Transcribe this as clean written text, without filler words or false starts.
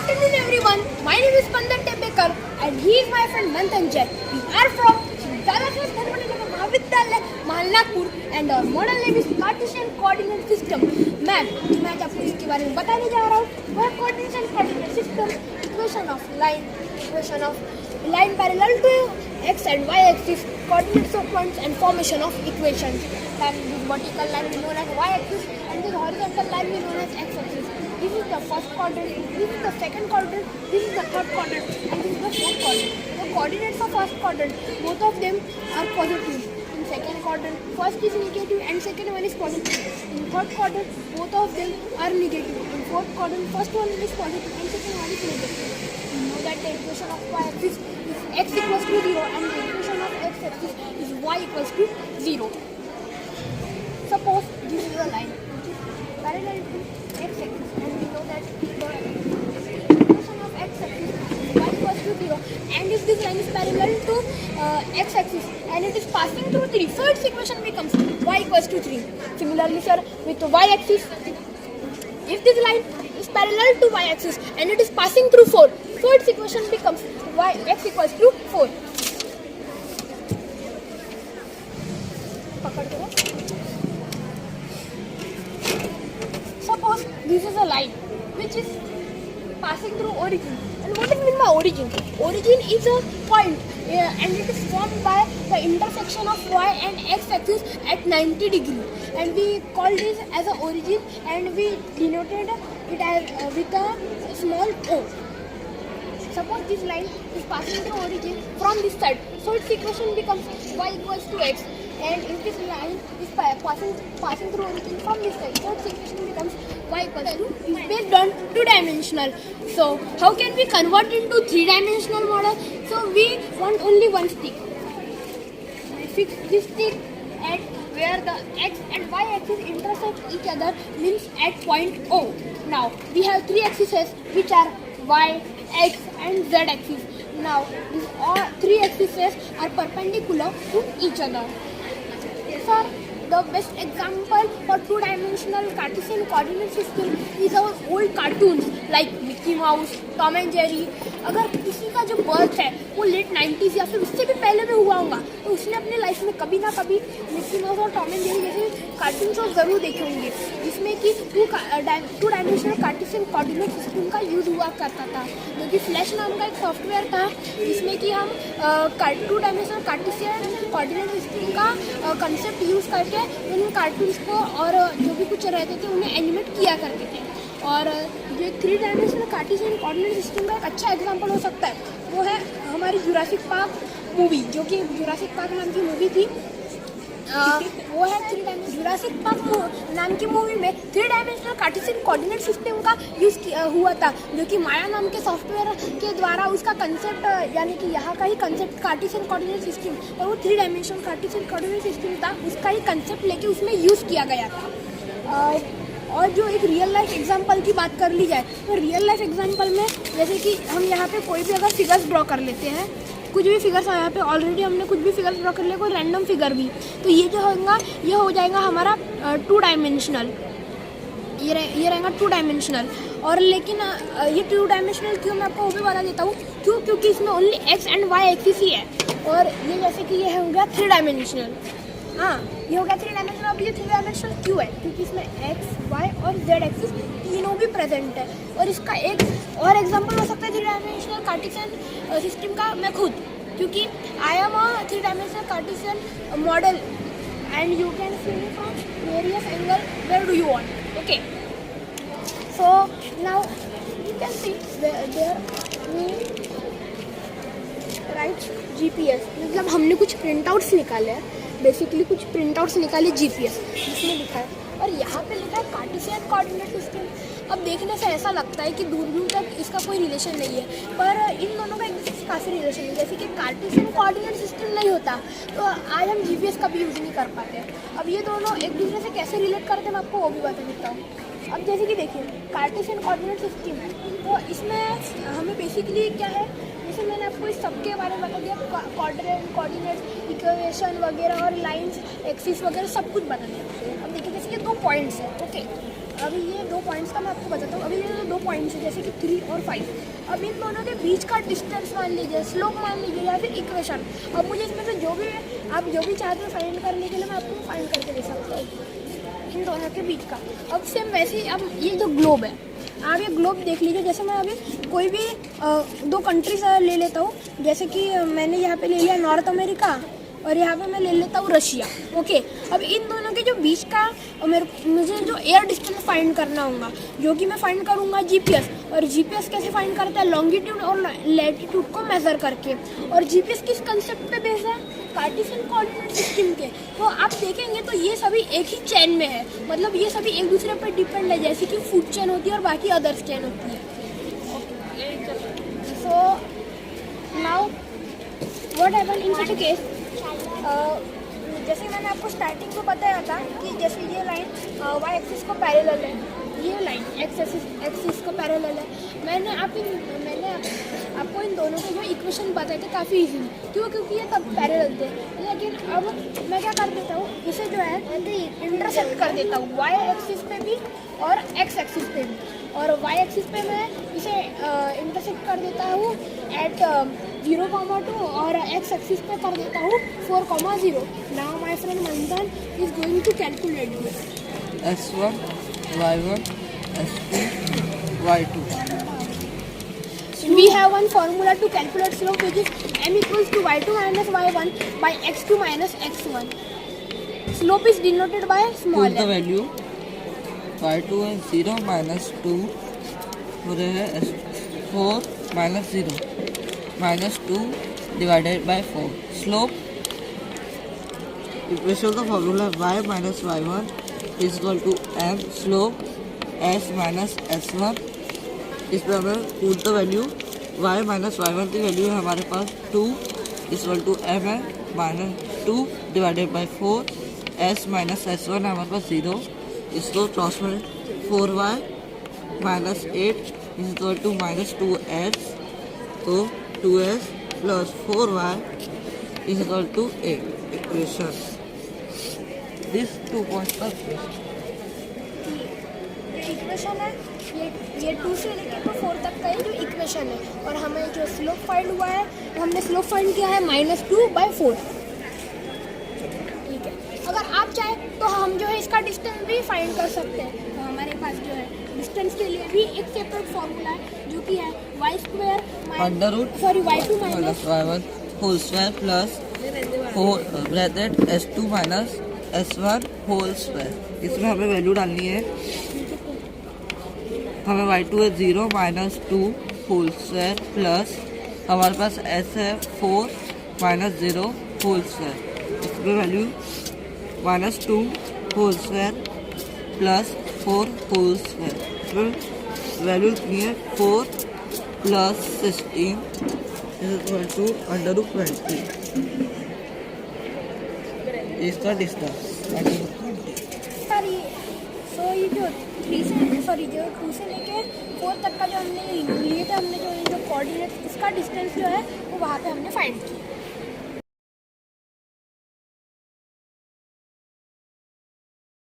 afternoon everyone, my name is Pandan Tembekar and he is my friend Manthan Jain. We are from Dadaswaz Dharmanagar Mahavidyalaya, Mahalnagpur and our model name is Cartesian Coordinate System. Ma'am जो मैं आपको इसके बारे में बताने जा रहा हूँ वह Cartesian Coordinate System, equation of line parallel to x and y axis, coordinates of points and formation of equations. And this vertical line is known as y axis and this horizontal line is known as x axis. This is the first quadrant, this is the second quadrant, this is the third quadrant and this is the fourth quadrant. The coordinates of first quadrant, both of them are positive. In second quadrant, first is negative and second one is positive. In third quadrant, both of them are negative. In fourth quadrant, first one is positive and second one is negative. You know that the equation of y-axis is x equals to 0 and the equation of x-axis is y equals to 0. Suppose this is a line which is parallel to x-axis and we know that the equation of x-axis is y equals to 0 and if this line is parallel to x-axis and it is passing through 3, so its equation becomes y equals to 3. Similarly sir, with the y-axis, if this line is parallel to y-axis and it is passing through 4, so its equation becomes x equals to 4. Suppose this is a line which is passing through origin. And what is mean by origin? Origin is a point and it is formed by the intersection of y and x axis at 90 degrees. And we call this as a origin and we denoted it as with a small o. Suppose this line is passing through origin from this side, so its equation becomes y equals to x. And if this line is passing through origin from this side, so its equation becomes y equals to is based on two-dimensional. So how can we convert into three-dimensional model? So we want only one stick. We fix this stick at where the x and y axis intersect each other, means at point O. Now we have three axes which are y, x and z axis. Now these all three axes are perpendicular to each other. Sir, the best example for two-dimensional Cartesian coordinate system is our old cartoons like Mickey Mouse, Tom and Jerry. अगर किसी का जो birth है वो late 90s या फिर उससे भी पहले में हुआ होगा तो उसने अपने लाइफ में कभी ना कभी मिक्की माउस और टॉम एंड जेरी जैसे कार्टून शो जरूर देखे होंगे जिसमें कि two dimensional Cartesian coordinate system का यूज़ हुआ करता था, जो कि फ्लैश नाम का एक सॉफ्टवेयर था जिसमें कि हम two dimensional Cartesian coordinate system का कंसेप्ट यूज़ करके उन कार्टून्स को और जो भी कुछ रहते थे उन्हें एनिमेट किया करते थे। और जो एक three dimensional Cartesian coordinate system का एक अच्छा एग्जांपल हो सकता है वो है हमारी जुरासिक पार्क मूवी, जो कि जुरासिक पार्क नाम की मूवी थी। वो है जुरासिक पार्क नाम की मूवी में three dimensional Cartesian coordinate system का यूज़ हुआ था, जो कि माया नाम के सॉफ्टवेयर के द्वारा उसका कंसेप्ट यानी कि यहाँ का ही कंसेप्ट कार्टेशियन कोऑर्डिनेट सिस्टम और वो three dimensional Cartesian coordinate system था उसका ही कंसेप्ट लेके उसमें यूज़ किया गया था। और जो एक रियल लाइफ एग्जांपल की बात कर ली जाए तो रियल लाइफ एग्जांपल में जैसे कि हम यहाँ पे कोई भी अगर फिगर्स ड्रॉ कर लेते हैं, कुछ भी फिगर्स यहाँ पे ऑलरेडी हमने कुछ भी फिगर्स ड्रॉ कर लिया, कोई रैंडम फिगर भी, तो ये जो होगा ये हो जाएगा हमारा टू डायमेंशनल, ये रहेगा टू डायमेंशनल। और लेकिन ये टू डायमेंशनल क्यों, मैं आपको वो भी बता देता हूँ क्यों, क्योंकि इसमें only X and Y axis ही है। और ये जैसे कि ये हो गया थ्री डायमेंशनल, हाँ ये हो गया थ्री डायमेंशनल। अब ये थ्री डायमेंशनल क्यों है, क्योंकि इसमें एक्स वाई और जेड एक्सिस तीनों भी प्रेजेंट है। और इसका एक और एग्जांपल हो सकता है थ्री डायमेंशनल कार्टेशियन सिस्टम का मैं खुद, क्योंकि I am a three dimensional cartesian model and you can see me from various angle where do you want. Okay, so now you can see there right GPS, मतलब हमने कुछ printouts निकाले हैं, basically कुछ प्रिंटआउट्स निकाले GPS जिसमें लिखा है, और यहाँ पे लिखा है कार्टेशियन कोऑर्डिनेट सिस्टम। अब देखने से ऐसा लगता है कि दूर दूर तक इसका कोई रिलेशन नहीं है, पर इन दोनों का एक दूसरे से काफ़ी रिलेशन है। जैसे कि कार्टेशियन कोऑर्डिनेट सिस्टम नहीं होता तो आज हम जीपीएस का भी यूज़ नहीं कर पाते। अब ये दोनों एक दूसरे से कैसे रिलेट करते हैं मैं आपको वो भी बता देता हूँ। अब जैसे कि देखिए कार्टेशियन कोऑर्डिनेट सिस्टम है तो इसमें हमें बेसिकली क्या है, जैसे मैंने आपको इस सब के बारे में बता दिया, कोऑर्डिनेट इक्वेशन वगैरह और लाइंस एक्सिस वगैरह सब कुछ बता दिया। अब देखिए जैसे ये दो पॉइंट्स हैं, ओके, अभी ये 2 पॉइंट्स का मैं आपको बताता हूँ। अभी ये 2 पॉइंट्स है जैसे कि 3 और 5। अब इन दोनों के बीच का डिस्टेंस मान लीजिए, स्लोप मान लीजिए या फिर इक्वेशन। अब मुझे इसमें से आप जो भी चाहते हो फाइंड करने के लिए मैं आपको फाइंड करके दे सकता हूँ इन दोनों के बीच का। अब सेम वैसे ही अब ये जो ग्लोब है, आप ये ग्लोब देख लीजिए। जैसे मैं अभी कोई भी 2 कंट्रीज ले लेता हूँ, जैसे कि मैंने यहाँ पे ले लिया नॉर्थ अमेरिका और यहाँ पे मैं ले लेता हूँ रशिया। ओके, अब इन दोनों के जो बीच का मुझे जो एयर डिस्टेंस फाइंड करना होगा, जो कि मैं फाइंड करूँगा जीपीएस। और जीपीएस कैसे फाइंड करता है? लॉन्गिट्यूड और लैटिट्यूड को मेजर करके। और जीपीएस किस कंसेप्ट पे बेस्ड है? कार्टेशियन कोऑर्डिनेट सिस्टम के। तो आप देखेंगे तो ये सभी एक ही चेन में है, मतलब ये सभी एक दूसरे पर डिपेंड है, जैसे कि फूड चेन होती है और बाकी अदर्स चेन होती है। So now what happen in such a case, जैसे मैंने आपको स्टार्टिंग में बताया था कि जैसे ये लाइन वाई एक्सिस को पैरेलल है, ये लाइन एक्स एक्सिस को पैरेलल है। मैंने आपको इन दोनों के जो इक्वेशन बताए थे काफ़ी इजीली, क्योंकि ये तब पैरेलल थे। लेकिन अब मैं क्या कर देता हूँ, इसे जो है इंटरसेक्ट कर देता हूँ वाई एक्सिस पे भी और एक्स एक्सिस पे भी। और वाई एक्सिस पे मैं इसे इंटरसेक्ट कर देता हूँ एट 0,2 और एक्स एक्सिस पे कर देता हूँ 4,0। Now my friend Manthan is going to calculate this. S1, Y1, S2, Y2. We have one formula to calculate slope, which is m equals to y2 minus y1 by x2 minus x1. Slope is denoted by small Put the m. value. Y2 is 0 minus 2. हो रहे हैं 4 minus 0. Minus 2 divided by 4. Slope. If we show the formula y minus y1 is equal to m. Slope s minus s1. इसमें हमें put the value y minus y1 की value है हमारे पास 2 equal to m है minus 2 divided by 4। s minus s1 है हमारे पास 0। इसको cross में 4y minus 8 equal to minus 2s, तो 2s plus 4y equal to 8 equation. This 2 points का इक्वेशन है ये 2 से लेकर तो 4 तक का ही जो इक्वेशन है। और हमें जो स्लोप फाइंड हुआ है, हमने स्लोप फाइंड किया है -2/4। ठीक है, अगर आप चाहें तो हम जो है इसका डिस्टेंस भी फाइंड कर सकते हैं। तो हमारे पास जो है डिस्टेंस के लिए भी एक सेपरेट फॉर्मूला है, जो कि है y² under root y2 minus y1 whole square plus 4 bracket s2 minus s1 whole square. इसमें हमें वैल्यू डालनी है। हमें y2 है 0 माइनस 2 होल स्क्वायर प्लस हमारे पास s है 4 माइनस 0 होल स्क्वायर। इसमें value -2 whole square plus 4 whole square. इसमें वैल्यू कितनी है 4 plus 16 is equal to under root 20। इसका डिस्टेंस ये जो 3 से जो 2 से लेके 4 तक का जो हमने लिए थे, हमने जो कोऑर्डिनेट इसका डिस्टेंस जो है वो वहाँ पे हमने फाइंड किया।